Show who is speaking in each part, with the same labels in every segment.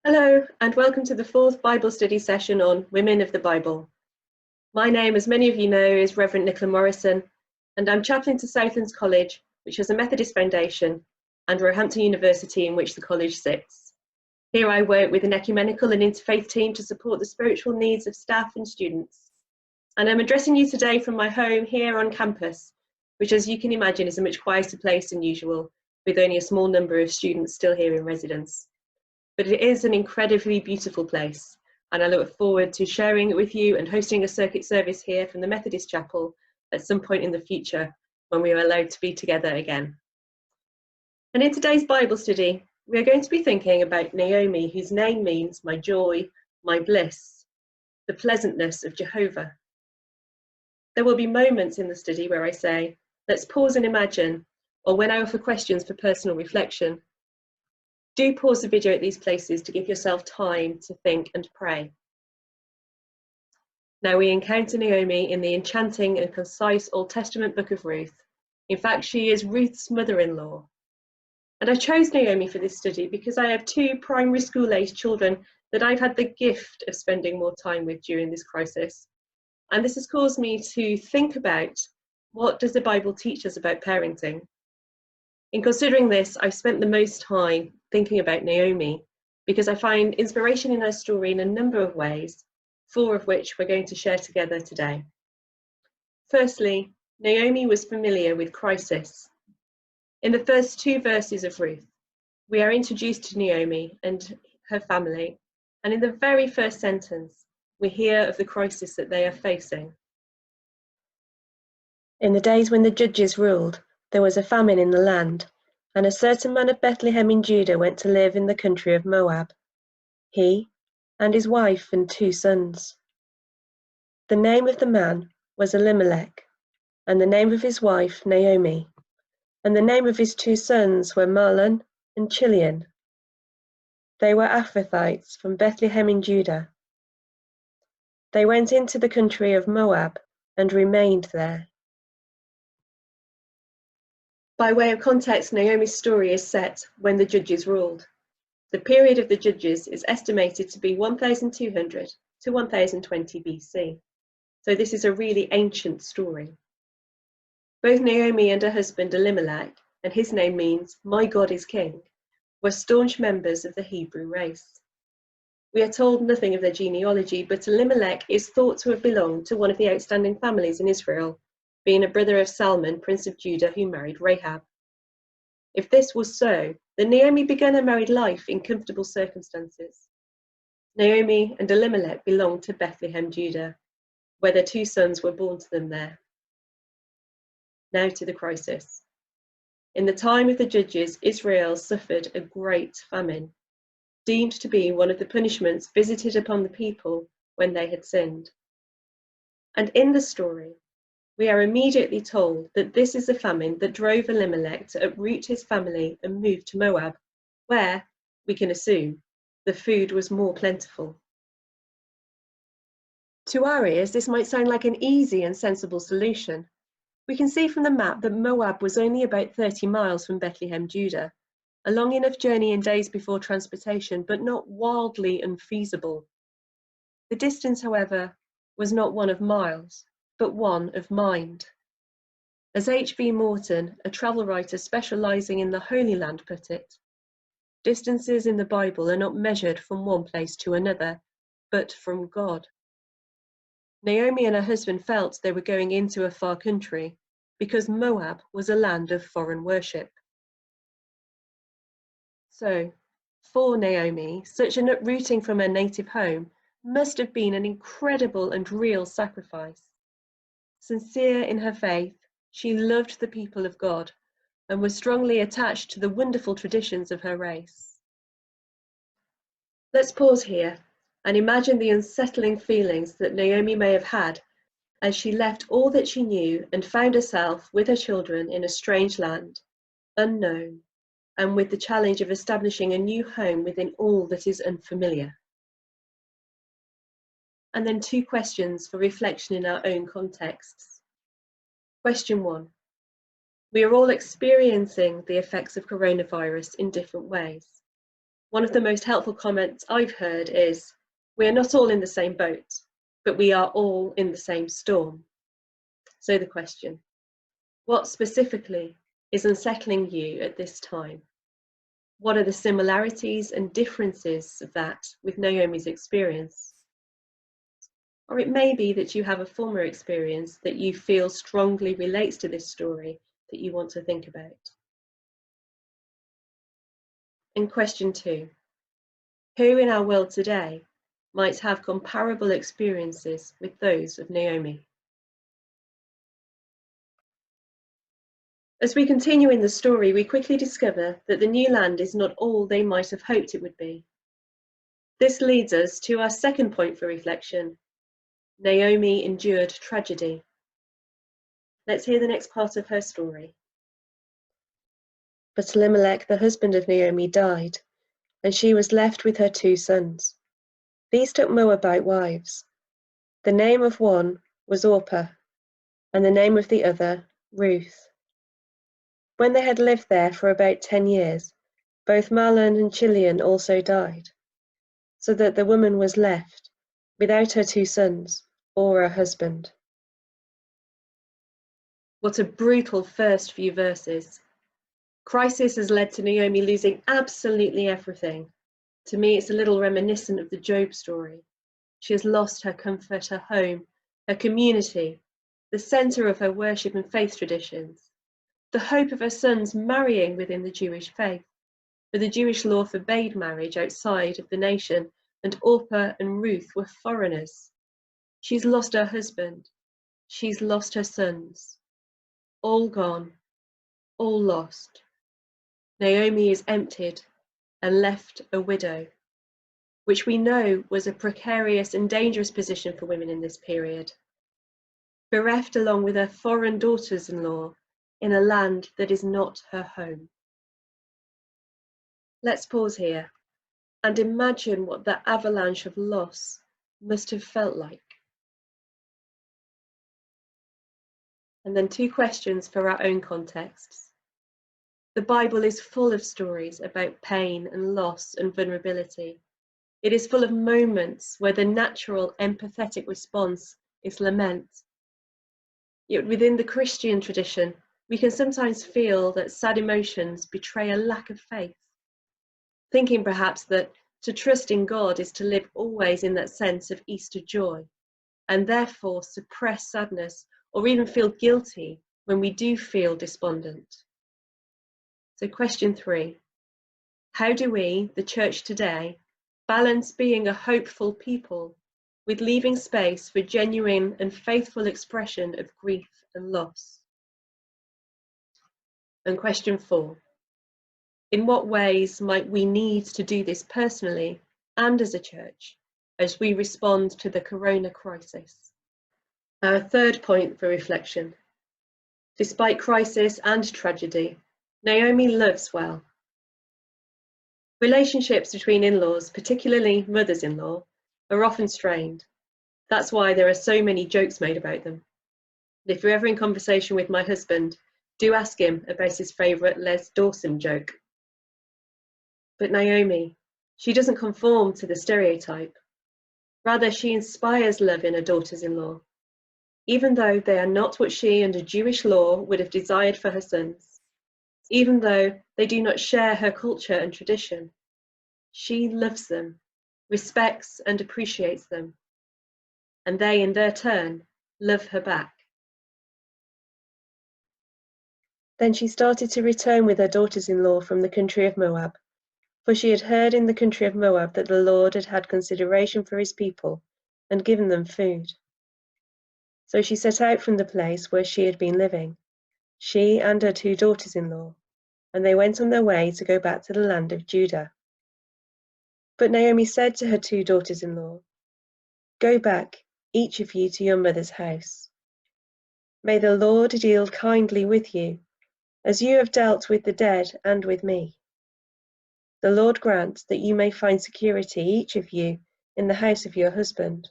Speaker 1: Hello, and welcome to the fourth Bible study session on Women of the Bible. My name, as many of you know, is Reverend Nicola Morrison, and I'm chaplain to Southlands College, which has a Methodist foundation, and Roehampton University, in which the college sits. Here I work with an ecumenical and interfaith team to support the spiritual needs of staff and students. And I'm addressing you today from my home here on campus, which, as you can imagine, is a much quieter place than usual, with only a small number of students still here in residence. But it is an incredibly beautiful place, and I look forward to sharing it with you and hosting a circuit service here from the Methodist Chapel at some point in the future when we are allowed to be together again. And in today's Bible study, we are going to be thinking about Naomi, whose name means my joy, my bliss, the pleasantness of Jehovah. There will be moments in the study where I say, let's pause and imagine, or when I offer questions for personal reflection. Do pause the video at these places to give yourself time to think and pray. Now we encounter Naomi in the enchanting and concise Old Testament book of Ruth. In fact, she is Ruth's mother-in-law. And I chose Naomi for this study because I have two primary school-aged children that I've had the gift of spending more time with during this crisis. And this has caused me to think about, what does the Bible teach us about parenting? In considering this, I've spent the most time thinking about Naomi because I find inspiration in her story in a number of ways, four of which we're going to share together today. Firstly, Naomi was familiar with crisis. In the first two verses of Ruth, we are introduced to Naomi and her family, and in the very first sentence, we hear of the crisis that they are facing. In the days when the judges ruled, there was a famine in the land, and a certain man of Bethlehem in Judah went to live in the country of Moab, he and his wife and 2 sons. The name of the man was Elimelech, and the name of his wife Naomi, and the name of his 2 sons were Mahlon and Chilion. They were Ephrathites from Bethlehem in Judah. They went into the country of Moab and remained there. By way of context, Naomi's story is set when the judges ruled. The period of the judges is estimated to be 1200 to 1020 BC. So this is a really ancient story. Both Naomi and her husband Elimelech, and his name means "my God is king," were staunch members of the Hebrew race. We are told nothing of their genealogy, but Elimelech is thought to have belonged to one of the outstanding families in Israel, being a brother of Salmon, Prince of Judah, who married Rahab. If this was so, then Naomi began her married life in comfortable circumstances. Naomi and Elimelech belonged to Bethlehem, Judah, where their 2 sons were born to them there. Now to the crisis. In the time of the judges, Israel suffered a great famine, deemed to be one of the punishments visited upon the people when they had sinned. And in the story, we are immediately told that this is the famine that drove Elimelech to uproot his family and move to Moab, where, we can assume, the food was more plentiful. To our ears, this might sound like an easy and sensible solution. We can see from the map that Moab was only about 30 miles from Bethlehem, Judah, a long enough journey in days before transportation, but not wildly unfeasible. The distance, however, was not one of miles, but one of mind. As H.B. Morton, a travel writer specialising in the Holy Land, put it, distances in the Bible are not measured from one place to another, but from God. Naomi and her husband felt they were going into a far country because Moab was a land of foreign worship. So, for Naomi, such an uprooting from her native home must have been an incredible and real sacrifice. Sincere in her faith, she loved the people of God and was strongly attached to the wonderful traditions of her race. Let's pause here and imagine the unsettling feelings that Naomi may have had as she left all that she knew and found herself with her children in a strange land, unknown, and with the challenge of establishing a new home within all that is unfamiliar. And then 2 questions for reflection in our own contexts. Question 1. We are all experiencing the effects of coronavirus in different ways. One of the most helpful comments I've heard is, "We are not all in the same boat, but we are all in the same storm." So the question, what specifically is unsettling you at this time? What are the similarities and differences of that with Naomi's experience? Or it may be that you have a former experience that you feel strongly relates to this story that you want to think about. And question 2, who in our world today might have comparable experiences with those of Naomi? As we continue in the story, we quickly discover that the new land is not all they might have hoped it would be. This leads us to our second point for reflection. Naomi endured tragedy. Let's hear the next part of her story. But Elimelech, the husband of Naomi, died, and she was left with her 2 sons. These took Moabite wives. The name of one was Orpah, and the name of the other Ruth. When they had lived there for about 10 years, both Mahlon and Chilion also died, so that the woman was left without her 2 sons or a husband. What a brutal first few verses. Crisis has led to Naomi losing absolutely everything. To me, it's a little reminiscent of the Job story. She has lost her comfort, her home, her community, the centre of her worship and faith traditions, the hope of her sons marrying within the Jewish faith, for the Jewish law forbade marriage outside of the nation, and Orpah and Ruth were foreigners. She's lost her husband. She's lost her sons. All gone, all lost. Naomi is emptied and left a widow, which we know was a precarious and dangerous position for women in this period. Bereft along with her foreign daughters-in-law in a land that is not her home. Let's pause here and imagine what that avalanche of loss must have felt like. And then 2 questions for our own contexts. The Bible is full of stories about pain and loss and vulnerability. It is full of moments where the natural empathetic response is lament. Yet within the Christian tradition, we can sometimes feel that sad emotions betray a lack of faith, thinking perhaps that to trust in God is to live always in that sense of Easter joy, and therefore suppress sadness or even feel guilty when we do feel despondent. So question 3, how do we, the church today, balance being a hopeful people with leaving space for genuine and faithful expression of grief and loss? And question 4, in what ways might we need to do this personally and as a church as we respond to the corona crisis? Our third point for reflection. Despite crisis and tragedy, Naomi loves well. Relationships between in-laws, particularly mothers-in-law, are often strained. That's why there are so many jokes made about them. If you're ever in conversation with my husband, do ask him about his favourite Les Dawson joke. But Naomi, she doesn't conform to the stereotype. Rather, she inspires love in her daughters-in-law, even though they are not what she under Jewish law would have desired for her sons, even though they do not share her culture and tradition. She loves them, respects and appreciates them, and they in their turn love her back. Then she started to return with her daughters-in-law from the country of Moab, for she had heard in the country of Moab that the Lord had had consideration for his people and given them food. So she set out from the place where she had been living, she and her 2 daughters-in-law, and they went on their way to go back to the land of Judah. But Naomi said to her 2 daughters-in-law, "Go back, each of you, to your mother's house. May the Lord deal kindly with you, as you have dealt with the dead and with me. The Lord grant that you may find security, each of you, in the house of your husband."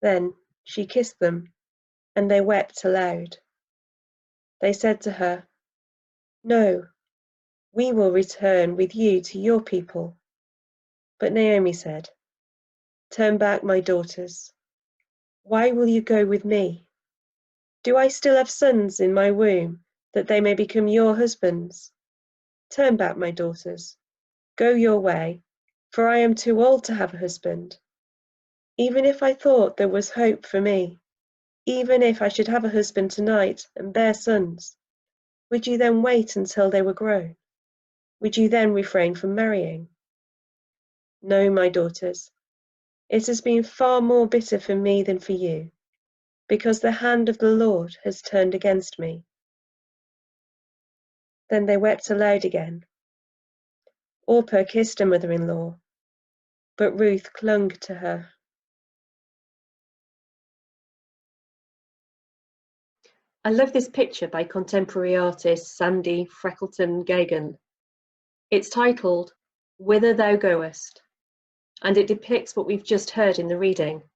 Speaker 1: Then she kissed them, and they wept aloud. They said to her, "No, We will return with you to your people." But Naomi said, "Turn back, my daughters. Why will you go with me? Do I still have sons in my womb, that they may become your husbands? Turn back, my daughters. Go your way, for I am too old to have a husband. Even if I thought there was hope for me, even if I should have a husband tonight and bear sons, would you then wait until they were grown? Would you then refrain from marrying? No, my daughters, it has been far more bitter for me than for you, because the hand of the Lord has turned against me." Then they wept aloud again. Orpah kissed her mother-in-law, but Ruth clung to her. I love this picture by contemporary artist Sandy Freckleton Gagan. It's titled "Whither Thou Goest," and it depicts what we've just heard in the reading,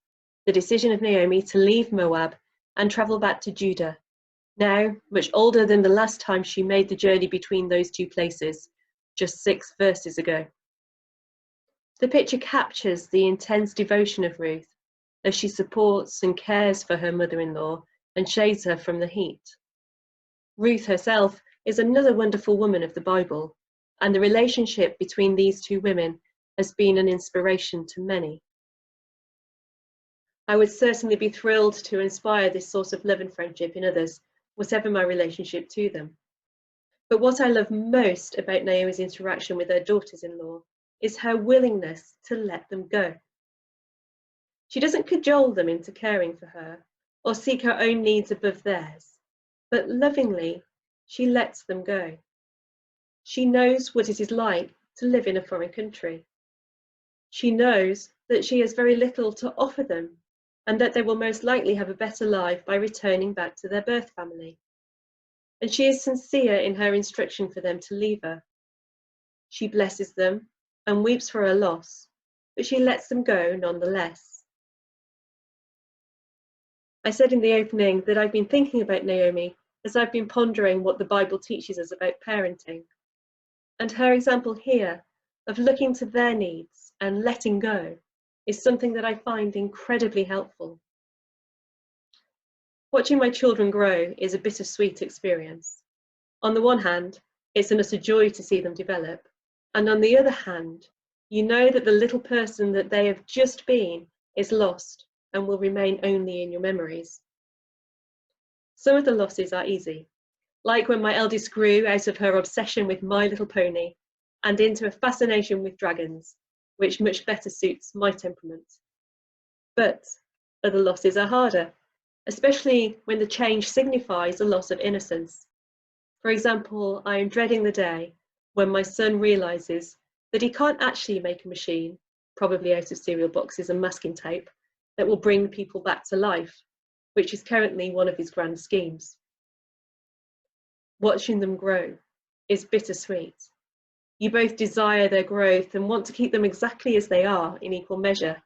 Speaker 1: the decision of Naomi to leave Moab and travel back to Judah, now much older than the last time she made the journey between those two places, just 6 verses ago. The picture captures the intense devotion of Ruth as she supports and cares for her mother-in-law and shades her from the heat. Ruth herself is another wonderful woman of the Bible, and the relationship between these two women has been an inspiration to many. I would certainly be thrilled to inspire this sort of love and friendship in others, whatever my relationship to them. But what I love most about Naomi's interaction with her daughters-in-law is her willingness to let them go. She doesn't cajole them into caring for her or seek her own needs above theirs, but lovingly she lets them go. She knows what it is like to live in a foreign country. She knows that she has very little to offer them and that they will most likely have a better life by returning back to their birth family. And she is sincere in her instruction for them to leave her. She blesses them and weeps for her loss, but she lets them go nonetheless. I said in the opening that I've been thinking about Naomi as I've been pondering what the Bible teaches us about parenting. And her example here of looking to their needs and letting go is something that I find incredibly helpful. Watching my children grow is a bittersweet experience. On the one hand, it's an utter joy to see them develop, and on the other hand, you know that the little person that they have just been is lost and will remain only in your memories. Some of the losses are easy, like when my eldest grew out of her obsession with My Little Pony and into a fascination with dragons, which much better suits my temperament. But other losses are harder, especially when the change signifies a loss of innocence. For example, I am dreading the day when my son realizes that he can't actually make a machine, probably out of cereal boxes and masking tape, that will bring people back to life, which is currently one of his grand schemes. Watching them grow is bittersweet. You both desire their growth and want to keep them exactly as they are in equal measure.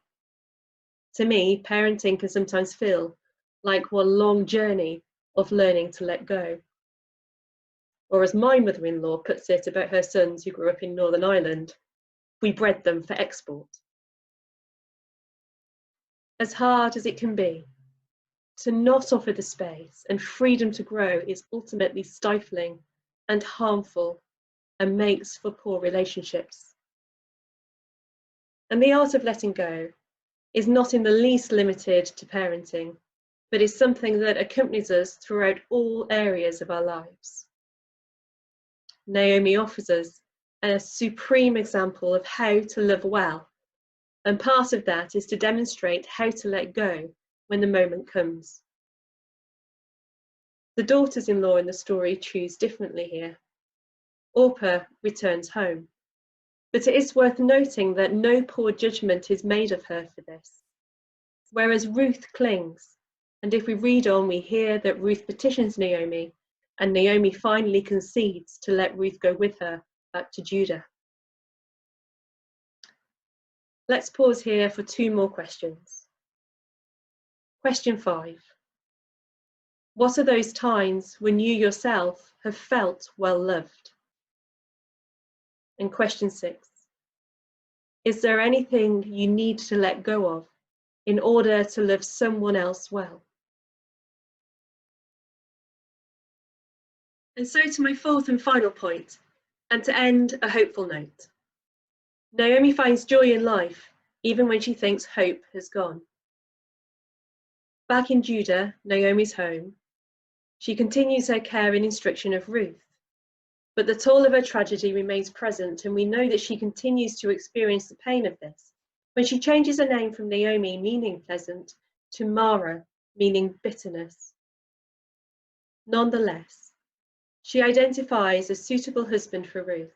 Speaker 1: To me, parenting can sometimes feel like one long journey of learning to let go. Or as my mother-in-law puts it about her sons who grew up in Northern Ireland, we bred them for export. As hard as it can be, to not offer the space and freedom to grow is ultimately stifling and harmful and makes for poor relationships. And the art of letting go is not in the least limited to parenting, but is something that accompanies us throughout all areas of our lives. Naomi offers us a supreme example of how to love well, and part of that is to demonstrate how to let go when the moment comes. The daughters-in-law in the story choose differently here. Orpah returns home, but it is worth noting that no poor judgment is made of her for this. Whereas Ruth clings, and if we read on, we hear that Ruth petitions Naomi, and Naomi finally concedes to let Ruth go with her back to Judah. Let's pause here for 2 more questions. Question 5. What are those times when you yourself have felt well loved? And question 6. Is there anything you need to let go of in order to love someone else well? And so to my fourth and final point, and to end a hopeful note. Naomi finds joy in life, even when she thinks hope has gone. Back in Judah, Naomi's home, she continues her care and instruction of Ruth. But the toll of her tragedy remains present, and we know that she continues to experience the pain of this when she changes her name from Naomi, meaning pleasant, to Mara, meaning bitterness. Nonetheless, she identifies a suitable husband for Ruth,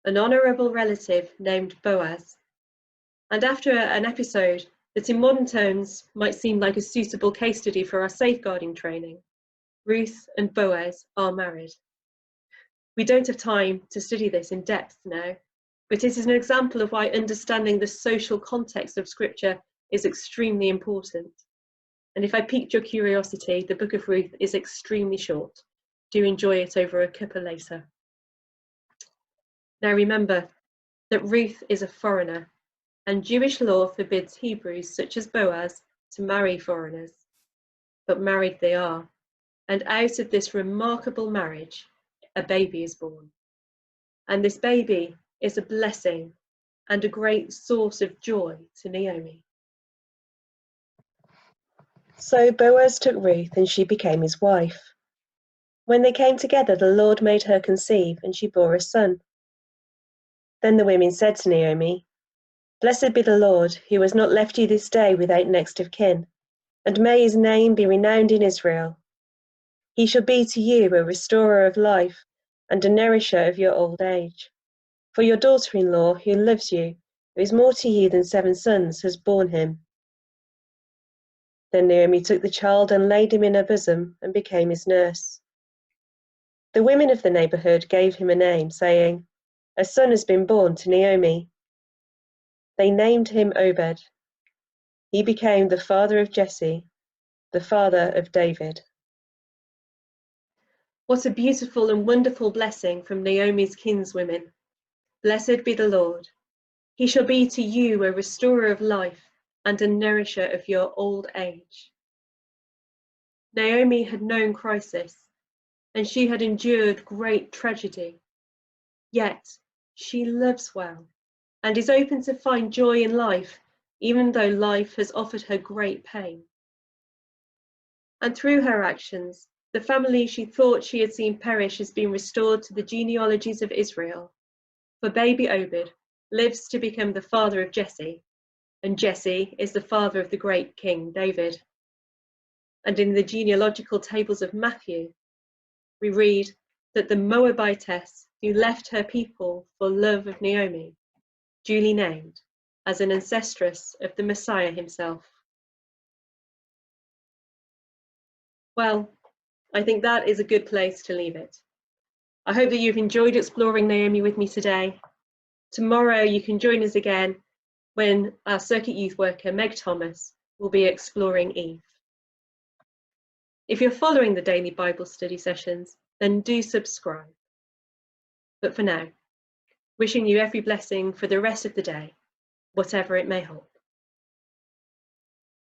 Speaker 1: an honourable relative named Boaz. And after an episode that in modern terms might seem like a suitable case study for our safeguarding training, Ruth and Boaz are married. We don't have time to study this in depth now, but it is an example of why understanding the social context of Scripture is extremely important. And if I piqued your curiosity, the book of Ruth is extremely short. Do enjoy it over a cuppa later. Now remember that Ruth is a foreigner, and Jewish law forbids Hebrews such as Boaz to marry foreigners. But married they are, and out of this remarkable marriage, a baby is born. And this baby is a blessing and a great source of joy to Naomi. So Boaz took Ruth, and she became his wife. When they came together, the Lord made her conceive, and she bore a son. Then the women said to Naomi, "Blessed be the Lord, who has not left you this day without next of kin, and may his name be renowned in Israel. He shall be to you a restorer of life and a nourisher of your old age. For your daughter-in-law, who loves you, who is more to you than 7 sons, has borne him." Then Naomi took the child and laid him in her bosom and became his nurse. The women of the neighbourhood gave him a name, saying, "A son has been born to Naomi." They named him Obed. He became the father of Jesse, the father of David. What a beautiful and wonderful blessing from Naomi's kinswomen. Blessed be the Lord. He shall be to you a restorer of life and a nourisher of your old age. Naomi had known crisis, and she had endured great tragedy. Yet she loves well and is open to find joy in life, even though life has offered her great pain. And through her actions, the family she thought she had seen perish has been restored to the genealogies of Israel. For baby Obed lives to become the father of Jesse, and Jesse is the father of the great King David. And in the genealogical tables of Matthew, we read that the Moabitess who left her people for love of Naomi, duly named as an ancestress of the Messiah himself. Well, I think that is a good place to leave it. I hope that you've enjoyed exploring Naomi with me today. Tomorrow you can join us again when our circuit youth worker, Meg Thomas, will be exploring Eve. If you're following the daily Bible study sessions, then do subscribe. But for now, wishing you every blessing for the rest of the day, whatever it may hold.